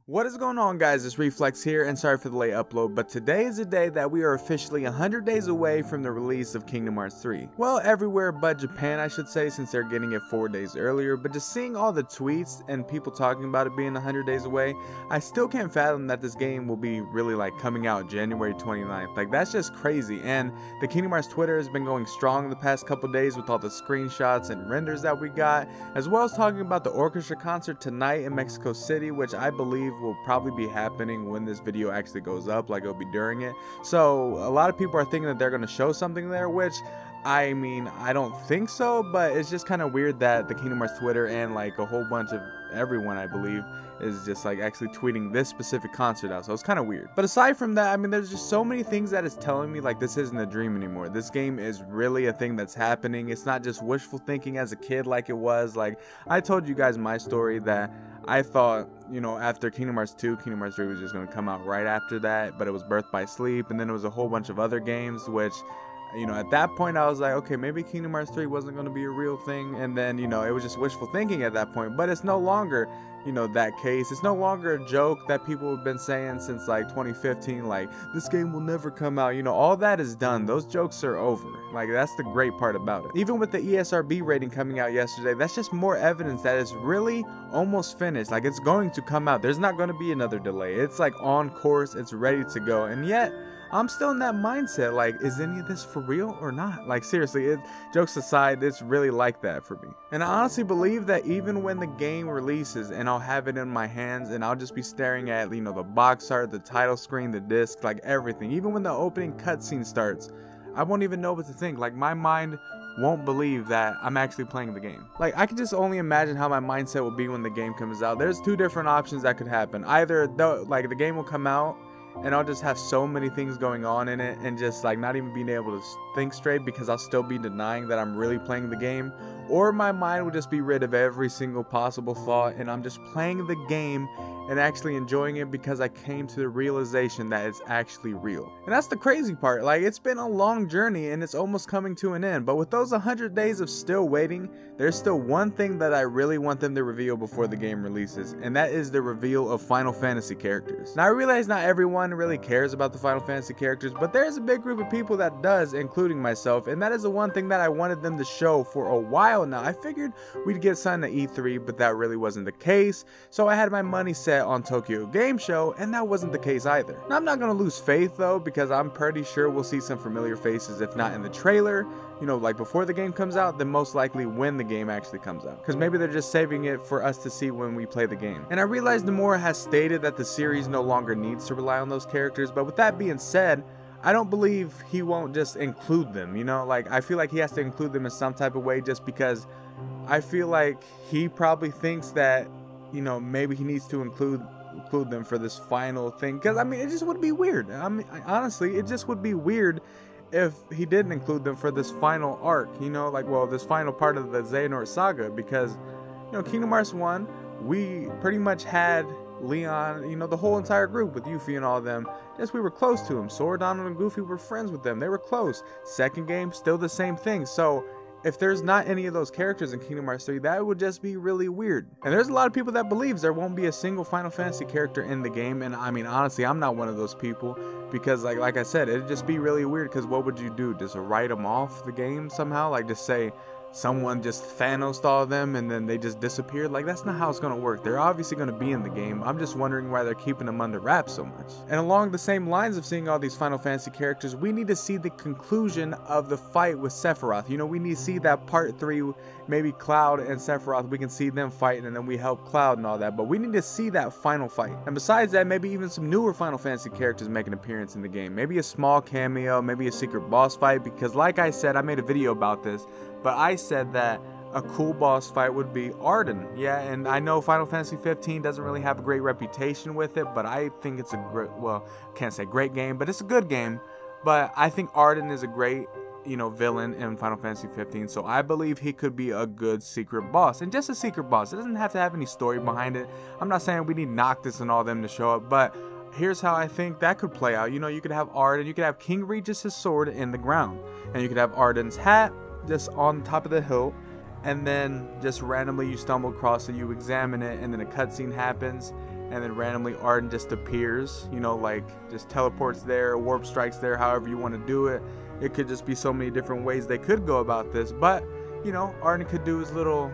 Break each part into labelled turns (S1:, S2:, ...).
S1: What is going on, guys? It's Reflex here, and sorry for the late upload, but today is the day that we are officially 100 days away from the release of Kingdom Hearts 3. Well, everywhere but Japan, I should say, since they're getting it 4 days earlier, but just seeing all the tweets and people talking about it being 100 days away, I still can't fathom that this game will be really coming out January 29th. That's just crazy, and the Kingdom Hearts Twitter has been going strong the past couple days with all the screenshots and renders that we got, as well as talking about the orchestra concert tonight in Mexico City, which I believe will probably be happening when this video actually goes up, it'll be during it. So a lot of people are thinking that they're going to show something there, which I mean, I don't think so, but it's just kind of weird that the Kingdom Hearts Twitter and a whole bunch of everyone, I believe, is just actually tweeting this specific concert out. So it's kind of weird. But aside from that, I mean, there's just so many things that is telling me this isn't a dream anymore. This game is really a thing that's happening. It's not just wishful thinking as a kid like it was. I told you guys my story that I thought, after Kingdom Hearts 2, Kingdom Hearts 3 was just going to come out right after that, but it was Birth by Sleep, and then it was a whole bunch of other games, which, at that point I was like, okay, maybe Kingdom Hearts 3 wasn't going to be a real thing, and then, it was just wishful thinking at that point, but it's no longer, that case. It's no longer a joke that people have been saying since 2015, this game will never come out. All that is done. Those jokes are over. That's the great part about it. Even with the ESRB rating coming out yesterday, that's just more evidence that it's really almost finished. It's going to come out. There's not going to be another delay. It's on course. It's ready to go. And yet I'm still in that mindset, is any of this for real or not? Seriously, jokes aside, it's really like that for me. And I honestly believe that even when the game releases and I'll have it in my hands and I'll just be staring at, the box art, the title screen, the disc, everything, even when the opening cutscene starts, I won't even know what to think. My mind won't believe that I'm actually playing the game. I can just only imagine how my mindset will be when the game comes out. There's two different options that could happen. Either, the game will come out and I'll just have so many things going on in it and just not even being able to think straight because I'll still be denying that I'm really playing the game, or my mind will just be rid of every single possible thought and I'm just playing the game and actually enjoying it because I came to the realization that it's actually real. And that's the crazy part. It's been a long journey and it's almost coming to an end, but with those 100 days of still waiting, there's still one thing that I really want them to reveal before the game releases, and that is the reveal of Final Fantasy characters. Now I realize not everyone really cares about the Final Fantasy characters, but there's a big group of people that does, including myself, and that is the one thing that I wanted them to show for a while now. I figured we'd get something at E3, but that really wasn't the case, so I had my money set on Tokyo Game Show, and that wasn't the case either. Now I'm not gonna lose faith though, because I'm pretty sure we'll see some familiar faces, if not in the trailer, before the game comes out, then most likely when the game actually comes out, because maybe they're just saving it for us to see when we play the game. And I realize Nomura has stated that the series no longer needs to rely on those characters, but with that being said, I don't believe he won't just include them, I feel like he has to include them in some type of way, just because I feel like he probably thinks that maybe he needs to include them for this final thing, because I mean, it just would be weird. I mean, honestly, it just would be weird if he didn't include them for this final arc, this final part of the Xehanort saga, because Kingdom Hearts 1, we pretty much had Leon, the whole entire group with Yuffie and all of them, just we were close to him. Sora, Donald, and Goofy were friends with them. They were close. Second game, still the same thing. So if there's not any of those characters in Kingdom Hearts 3, that would just be really weird. And there's a lot of people that believes there won't be a single Final Fantasy character in the game, and I mean, honestly, I'm not one of those people, because like I said, it'd just be really weird, because what would you do? Just write them off the game somehow? Just say someone just Thanos'd all of them and then they just disappeared? That's not how it's going to work. They're obviously going to be in the game. I'm just wondering why they're keeping them under wraps so much. And along the same lines of seeing all these Final Fantasy characters, we need to see the conclusion of the fight with Sephiroth. We need to see that part 3, maybe Cloud and Sephiroth, we can see them fighting and then we help Cloud and all that, but we need to see that final fight. And besides that, maybe even some newer Final Fantasy characters make an appearance in the game. Maybe a small cameo, maybe a secret boss fight, because like I said, I made a video about this, but I said that a cool boss fight would be Ardyn. Yeah, and I know Final Fantasy 15 doesn't really have a great reputation with it, but I think it's a great, well, can't say great game, but it's a good game. But I think Ardyn is a great, villain in Final Fantasy 15, so I believe he could be a good secret boss. And just a secret boss, it doesn't have to have any story behind it. I'm not saying we need Noctis and all them to show up, but here's how I think that could play out. You could have Ardyn, you could have King Regis' sword in the ground, and you could have Ardyn's hat just on top of the hill, and then just randomly you stumble across it, you examine it, and then a cutscene happens, and then randomly Ardyn just appears, you know, like just teleports there, warp strikes there, however you want to do it. It could just be so many different ways they could go about this, but you know, Ardyn could do his little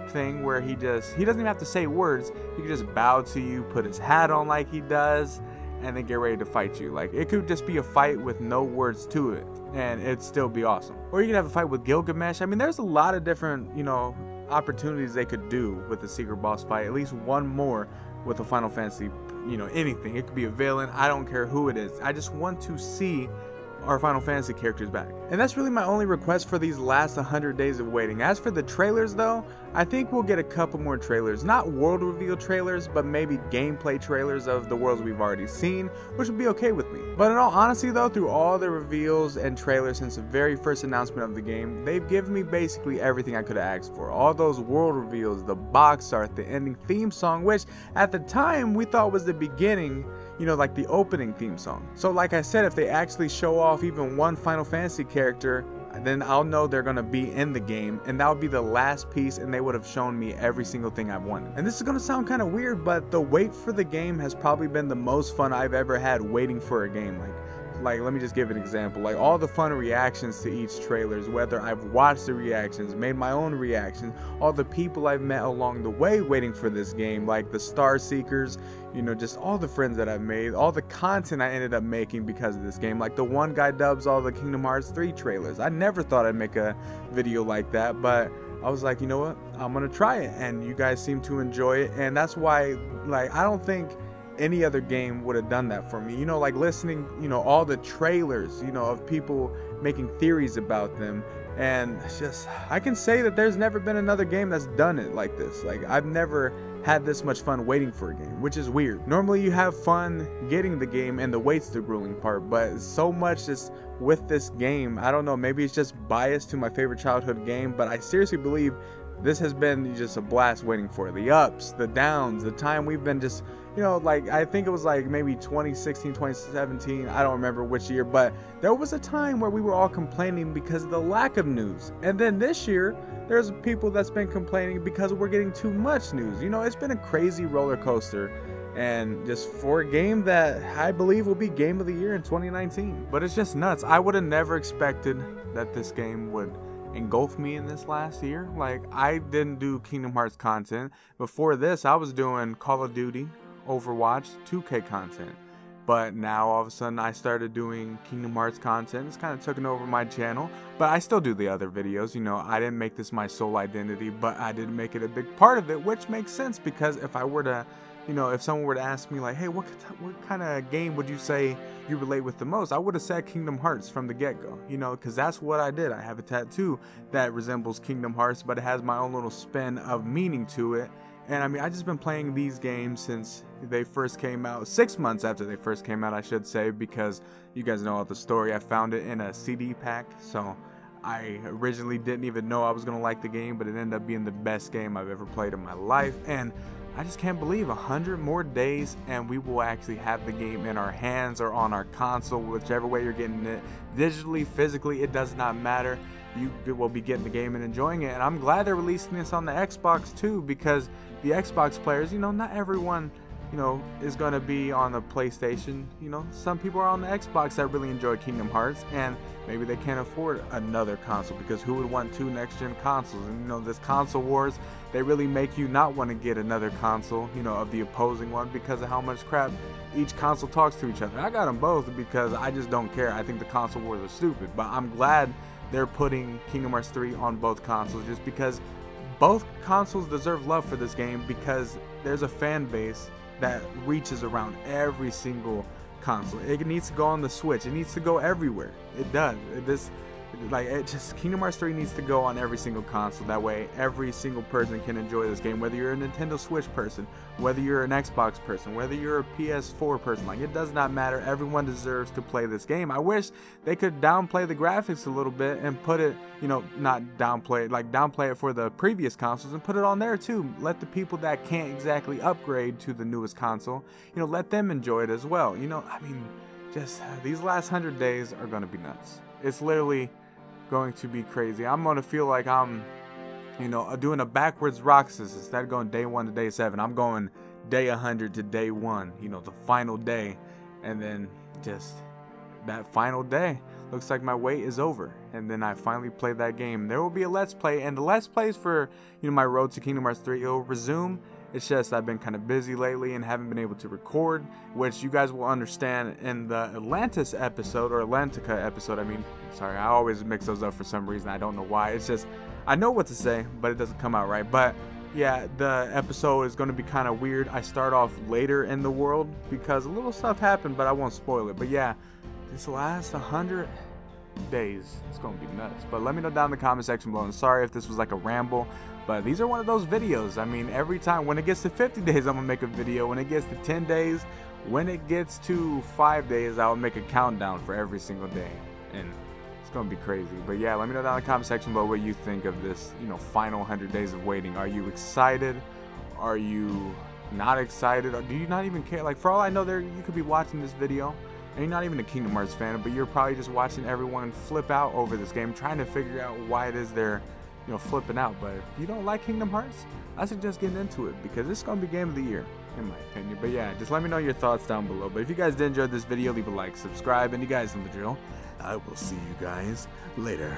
S1: thing where he doesn't even have to say words. He could just bow to you, put his hat on like he does, and then get ready to fight you. Like, it could just be a fight with no words to it, and it'd still be awesome. Or you could have a fight with Gilgamesh. I mean, there's a lot of different, you know, opportunities they could do with the secret boss fight. At least one more with a Final Fantasy, you know, anything. It could be a villain. I don't care who it is. I just want to see our Final Fantasy characters back. And that's really my only request for these last 100 days of waiting. As for the trailers though, I think we'll get a couple more trailers. Not world reveal trailers, but maybe gameplay trailers of the worlds we've already seen, which would be okay with me. But in all honesty though, through all the reveals and trailers since the very first announcement of the game, they've given me basically everything I could have asked for. All those world reveals, the box art, the ending theme song, which at the time we thought was the beginning, you know, like the opening theme song. So like I said, if they actually show off even one Final Fantasy character, then I'll know they're gonna be in the game, and that would be the last piece, and they would have shown me every single thing I've wanted. And this is gonna sound kind of weird, but the wait for the game has probably been the most fun I've ever had waiting for a game. Like let me just give an example. Like all the fun reactions to each trailers, whether I've watched the reactions, made my own reactions, all the people I've met along the way waiting for this game, like the Star Seekers, you know, just all the friends that I've made, all the content I ended up making because of this game. Like the one guy dubs all the Kingdom Hearts 3 trailers. I never thought I'd make a video like that, but I was like, you know what, I'm gonna try it, and you guys seem to enjoy it, and that's why, like, I don't think any other game would have done that for me. You know, like listening, you know, all the trailers, you know, of people making theories about them, and it's just, I can say that there's never been another game that's done it like this. Like, I've never had this much fun waiting for a game, which is weird. Normally you have fun getting the game and the wait's the grueling part, but so much just with this game, I don't know, maybe it's just biased to my favorite childhood game, but I seriously believe this has been just a blast waiting for it. The ups, the downs, the time we've been just, you know, like I think it was like maybe 2016, 2017, I don't remember which year, but there was a time where we were all complaining because of the lack of news. And then this year, there's people that's been complaining because we're getting too much news. You know, it's been a crazy roller coaster, and just for a game that I believe will be Game of the Year in 2019. But it's just nuts. I would have never expected that this game would engulf me in this last year. Like, I didn't do Kingdom Hearts content. Before this, I was doing Call of Duty, Overwatch, 2K content. But now all of a sudden I started doing Kingdom Hearts content. It's kind of taken over my channel, but I still do the other videos. You know, I didn't make this my sole identity, but I did make it a big part of it, which makes sense because if I were to, you know, if someone were to ask me like, hey, what kind of game would you say you relate with the most? I would have said Kingdom Hearts from the get-go, you know, because that's what I did. I have a tattoo that resembles Kingdom Hearts, but it has my own little spin of meaning to it. And I mean, I just been playing these games since they first came out, 6 months after they first came out, I should say, because you guys know all the story. I found it in a CD pack, so I originally didn't even know I was gonna like the game, but it ended up being the best game I've ever played in my life. And I just can't believe 100 more days and we will actually have the game in our hands or on our console, whichever way you're getting it, digitally, physically, it does not matter. You will be getting the game and enjoying it. And I'm glad they're releasing this on the Xbox too, because the Xbox players, you know, not everyone, you know, is going to be on the PlayStation. You know, some people are on the Xbox that really enjoy Kingdom Hearts, and maybe they can't afford another console, because who would want 2 next-gen consoles? And you know, this console wars, they really make you not want to get another console, you know, of the opposing one, because of how much crap each console talks to each other. I got them both because I just don't care. I think the console wars are stupid, but I'm glad they're putting Kingdom Hearts 3 on both consoles, just because both consoles deserve love for this game, because there's a fan base that reaches around every single console. It needs to go on the Switch. It needs to go everywhere. It does. Kingdom Hearts 3 needs to go on every single console. That way every single person can enjoy this game, whether you're a Nintendo Switch person, whether you're an Xbox person, whether you're a PS4 person. Like, it does not matter. Everyone deserves to play this game. I wish they could downplay the graphics a little bit and put it, you know, not downplay it, like downplay it for the previous consoles and put it on there too. Let the people that can't exactly upgrade to the newest console, you know, let them enjoy it as well. You know, I mean, just these last 100 days are going to be nuts. It's literally going to be crazy. I'm going to feel like I'm, you know, doing a backwards Roxas. Instead of going day 1 to day 7, I'm going day 100 to day 1, you know, the final day, and then just that final day looks like my wait is over, and then I finally play that game. There will be a let's play, and the let's plays for, you know, my road to Kingdom Hearts 3, it will resume. It's just I've been kind of busy lately and haven't been able to record, which you guys will understand in the Atlantis episode, or Atlantica episode, I mean. Sorry, I always mix those up for some reason. I don't know why. It's just, I know what to say, but it doesn't come out right. But yeah, the episode is going to be kind of weird. I start off later in the world because a little stuff happened, but I won't spoil it. But yeah, this last 100 days, it's going to be nuts. But let me know down in the comment section below. And sorry if this was like a ramble, but these are one of those videos. I mean, every time, when it gets to 50 days, I'm going to make a video. When it gets to 10 days, when it gets to 5 days, I'll make a countdown for every single day. And it's going to be crazy. But yeah, let me know down in the comment section below what you think of this, you know, final 100 days of waiting. Are you excited? Are you not excited? Or do you not even care? Like, for all I know, you could be watching this video and you're not even a Kingdom Hearts fan, but you're probably just watching everyone flip out over this game, trying to figure out why it is they're, you know, flipping out. But if you don't like Kingdom Hearts, I suggest getting into it, because it's going to be game of the year, in my opinion. But yeah, just let me know your thoughts down below. But if you guys did enjoy this video, leave a like, subscribe, and you guys know the drill. I will see you guys later.